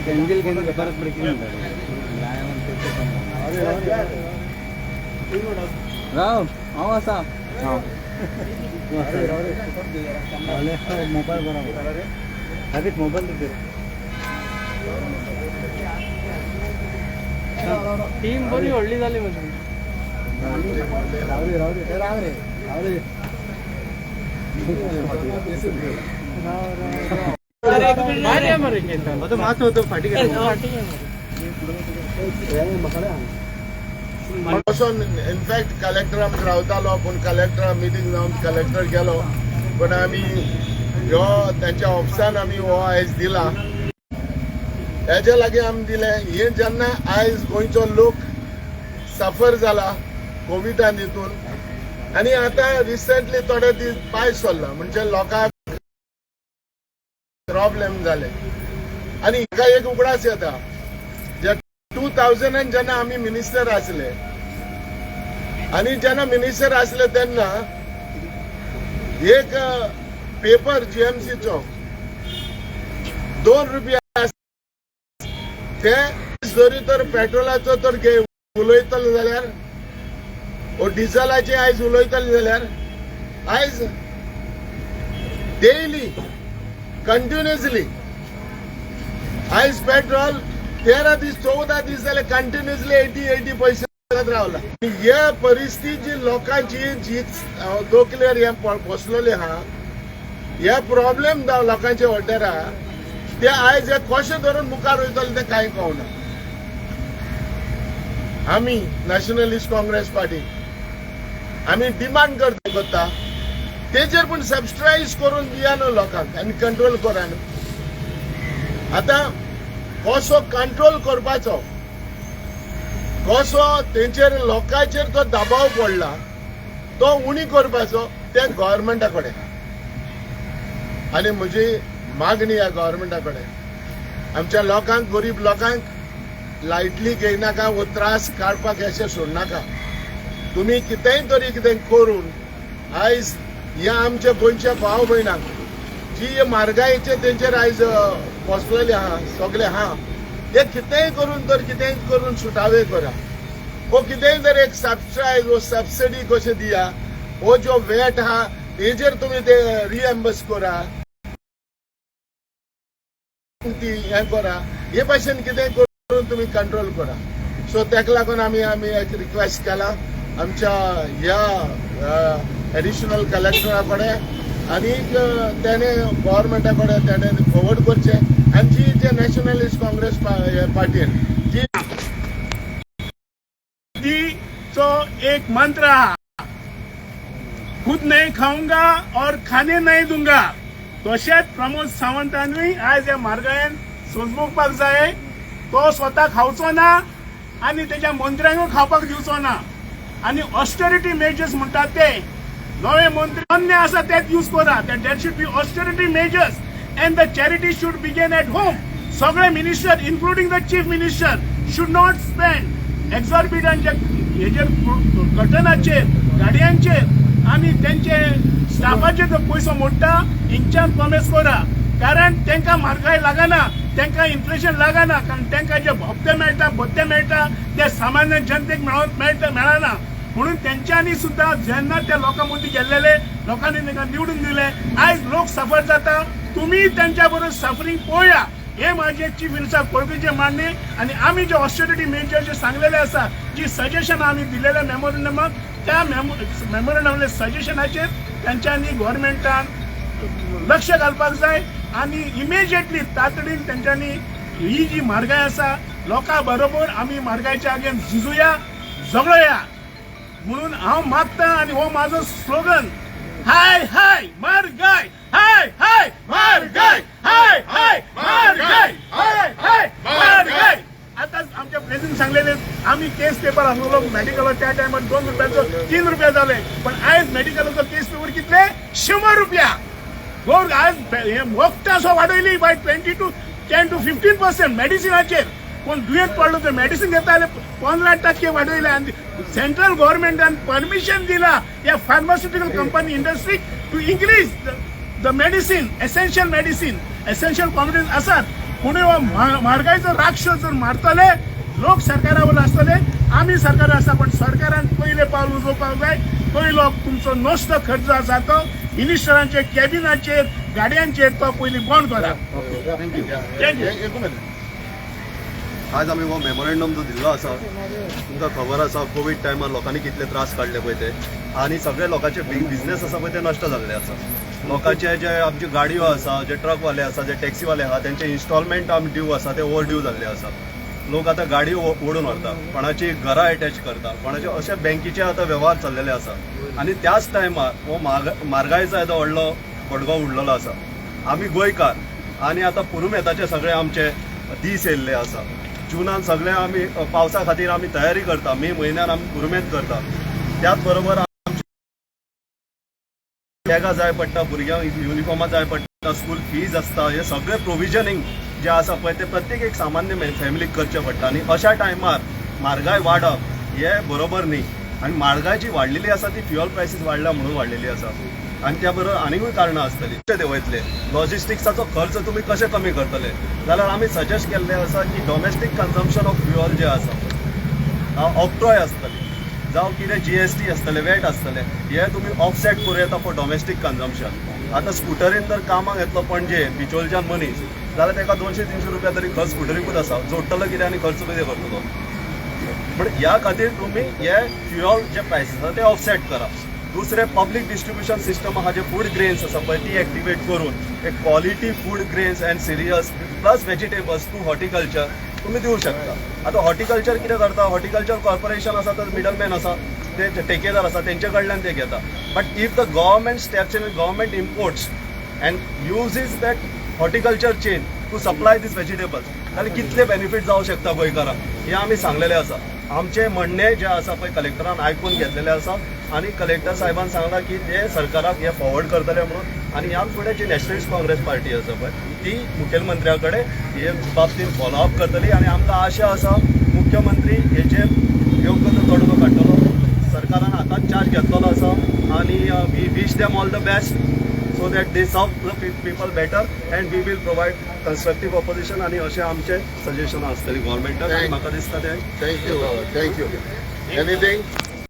Candle candle परत breaking राव हांव आसा मोबाईल बरोबर हातीत मोबाईल दिते टीम बरी व्हडली जाली म्हजी मात होतो फाटी इनफॅक्ट कलेक्टर आमकां रावतालो पूण कलेक्टर मिटींग जावन कलेक्टर गेलो पण आमी ह्यो त्यांच्या ऑफिसान आमी हो आयज दिला हेजे लागीं आमी दिले हे जेन्ना आयज गोंयचो लोक सफर जाला कोविडान हितून आनी आतां रिसेंटली थोडे दीस पायस सरला म्हणजे लोकांक प्रॉब्लेम जाले आनी हाका एक उगडास येता जे 2000 जेन्ना आमी मिनिस्टर आसले आनी जेन्ना मिनिस्टर आसले तेन्ना एक पेपर जीएमसीचो 2 रुपया ते जरी तर पेट्रोलाचो तर उलयतले जाल्यार ओ डिझलाचे आयज उलयतले जाल्यार आयज डेली कंटिन्युअसली आयज पेट्रोल 13 दीस 14 दीस जाले कंटिन्युअसली 80 पैसे रावला हे परिस्थिती जी लोकांची जी दोकलेर हे पोसलेले आहा हे प्रॉब्लेम लोकांचे वड्डेरा ते आयज हे कशें धरून मुखार वयतले ते कांय कळना आमी नॅशनलिस्ट काँग्रेस पार्टी आमी डिमांड करता तेजेर पण सबस्क्राईब करून दिया न्हू लोकांक आनी कंट्रोल करा न्हू आतां कसो कंट्रोल करपाचो कसो तेंचेर लोकांचेर तो दबाव पडला तो उणी करपाचो ते गव्हर्मेंटा कडेन आनी म्हजी मागणी आहे गव्हर्मेंटा कडेन आमच्या लोकांक गरीब लोकांक लायटली घेयनाका हो त्रास काडपाक अशें सोडनाका तुमी कितेंय तरी कितें करून आयज ह्या आमच्या गोंयच्या भाव भयणांक जी म्हारगायेचे तेंचेर आयज पोसलेले आहा सगळे आहा हे कितेंय करून सुटावे करा वो कितेंय जर एक सबस्क्रायब वो सबसिडी कशें दिया वो जो वेट आहा तेजेर तुमी ते रिएम्बर्स करा ती हे करा हे भाशेन कितेंय करून तुमी कंट्रोल करा सो तेका लागून आमी एक रिक्वेस्ट केला आमच्या ह्या एडिशनल कलेक्टरा कडेन आनी तेणे गव्हर्मेंटा कडेन तेणे फॉरवर्ड करचे आनी जी जे नॅशनलिस्ट काँग्रेस पार्टीन जी तो एक मंत्र खुद नहीं खाऊंगा और खाने नहीं दूंगा तशेंच प्रमोद सावंतांनी आज ह्या म्हारगायेन सोंसमुखपाक जाय तो स्वता खावचो ना आनी तेज्या मंत्र्यांक खावपाक दिवचो ना आनी ऑस्टेरिटी मेजर्स म्हणटात ते नवे मंत्री अन्य आसा तेच यूज करा that should be austerity measures and the charity should begin at home सगळे minister including the chief minister should not spend exorbitant हेजेर कटनाचेर गाडयांचेर आनी तेंचे स्टाफाचेर जो पयसो मोडटा हिंगच्यान कमेस करा कारण तांकां म्हारगाय लागना तांकां इन्फ्लेशन लागना कारण तांकां जे हप्ते मेळटा भत्ते मेळटा ते सामान्य जनतेक मेळना म्हणून तेंच्यांनी सुद्दां जेन्ना त्या लोकां मदीं गेल्लेले लोकांनी तांकां निवडून दिले आयज लोक सफर जाता तुमी तेंच्या बरोबर सफरींग पळोवया हे माझे चीफ मिनिस्टर कोळपेचे मान्य आणि आम्ही जे ऑस्टेरिटी मेजर जे सांगलेले आसा जी सजेशन आम्ही दिलेल्या मेमोरंडमाक त्या मेमोरंडमातल्या सजेशनाचेर तेंच्यांनी गव्हर्मेंटान लक्ष घालपाक जाय आणि इमिजिएटली तातडीन तेंच्यांनी ही जी म्हारगाय आसा लोकां बरोबर आम्ही म्हारगायच्या आगेन झुजुया झगडुया म्हणून हांव मागता आणि हो माझो स्लोगन हाय हाय म्हारगाय हाय हाय म्हारगाय हाय हाय म्हारगाय हाय हाय म्हारगाय आता आमच्या प्रेसिडेंट सांगलेले आम्ही केस पेपर आणलो मेडिकल त्या टायमार 2 रुपयाचो 3 रुपया झाले पण आयज मेडिकलचो केस पेपर कितले 100 रुपया गोर आज हे मोठा असो वाडयली बाय 10 to 15% मेडिसिनाचेर कोण दुयेंत पडलो तर मेडिसिन घेता जाल्यार 15% वाडयले आणि सेंट्रल गव्हर्नमेंटान परमिशन दिला या pharmaceutical company industry to increase the medicine essential commodities आसात पुणे म्हारगायचं राक्षस जर मारतले लोक सरकारावर असतले आम्ही सरकार आसा पण सरकारान पहिले पावल उजोवपाक जाय. पयलो तुमचो नोस्त खर्च आसा तो मिनिस्टरांचे कॅबिनाचेर गाडयांचेर तो पयली बंद करा. थँक्यू. आज आमी हो मेमोरेंडम जो दिल्लो आसा तुमकां खबर आसा कोविड टायमार लोकांनी कितले त्रास काडले पळय ते आनी सगळे लोकांचे बिझनेस आसा पळय ते नश्ट जाल्ले आसा. लोकांचे जे आमच्यो गाडयो आसा जे ट्रकवाले आसा जे टॅक्सीवाले आहा तेंचे इन्स्टॉलमेंट आमी ड्यू आसा ते ओव्हर ड्यू जाल्ले आसा. लोक आतां गाडयो ओडून व्हरता कोणाची घरां अटॅच करता कोणाचे अशे बँकेचे आतां वेव्हार चल्लेले आसा आनी त्याच टायमार हो म्हारगायेचो येदो व्हडलो बडगो उडलेलो आसा. आमी गोंयकार आनी आतां पुरुमेताचे सगळे आमचे दीस येयल्ले आसा. जुनान सगळे आमी पावसा खातीर आमी तयारी करता. मे म्हयन्यान आमी पुरुमेत करता. त्याच बरोबर बॅगां जाय पडटा भुरग्यांक युनिफॉर्मां जाय पडटा स्कूल फीज आसता हे सगळे प्रोविजनींग जे आसा पळय ते प्रत्येक एक सामान्य फॅमिलीक करचें पडटा आनी अशा टायमार म्हारगाय वाडप हे बरोबर न्ही. आनी म्हारगाय जी वाडलेली आसा ती फ्युअल प्रायसीस वाडल्या म्हणून वाडलेली आसा आनी त्या बरोबर आनीकूय कारणां आसतली. कशें देंवयतले लॉजिस्टिक्साचो खर्च तुमी कशे कमी करतले जाल्यार आमी सजेस्ट केल्लें आसा की डॉमेस्टीक कन्जम्पशन ऑफ फ्युअल जे आसा ऑक्ट्रॉय आसतली जावं कितें GST आसतलें वॅट आसतलें हे तुमी ऑफसेट करूं येता फॉर डॉमेस्टीक कन्जम्पशन. आतां स्कुटरीन जर कामाक येतलो पणजे बिचोलच्यान मनीस जाल्यार ताका 200-300 रुपया तरी खर्च स्कुटरीकूच आसा. जोडटलो कितें आनी खर्च कितें करतलो. पण ह्या खातीर तुमी हे फ्युअल जे प्रायसीस आसा ते ऑफसेट करा. दुसरे पब्लीक डिस्ट्रिब्युशन सिस्टम आहा जे फूड ग्रेन्स आसा पळय ती एक्टिवेट करून एक quality food grains and cereals plus vegetables to horticulture तुम्ही दिवं शकता. आता हॉर्टिकल्चर कितें करता हॉर्टिकल्चर कॉर्पोरेशन आसा तर मिडलमॅन आसा ते ठेकेदार आसा तेंचे कडल्यान ते घेता. But if the government steps in government imports and uses that horticulture chain to supply these vegetables जाल्यार कितले बेनिफीट जावं शकता गोंयकारांक हे आमी सांगलेले आसा. आमचे म्हणणे जे आसा पळय कलेक्टरान आयकून घेतलेले आसा आनी कलेक्टर साहेबान सांगला की ते सरकाराक हे फॉरवर्ड करतले म्हणून आनी ह्या फुडें जी नॅशनलिस्ट काँग्रेस पार्टी आसा पळय ती मुखेलमंत्र्या कडेन हे बाबतींत फॉलोअप करतली आनी आमकां आशा आसा मुख्यमंत्री हेचेर योग्य तो तोडगो काडटलो. सरकारान आतांच चार्ज घेतलेलो आसा आनी we wish them all the best so that they serve the people better and we will provide constructive opposition आणि असे आमचे सजेशन असतले गव्हर्नमेंटाक. म्हाका दिसता ते थँक्यू. एनिथिंग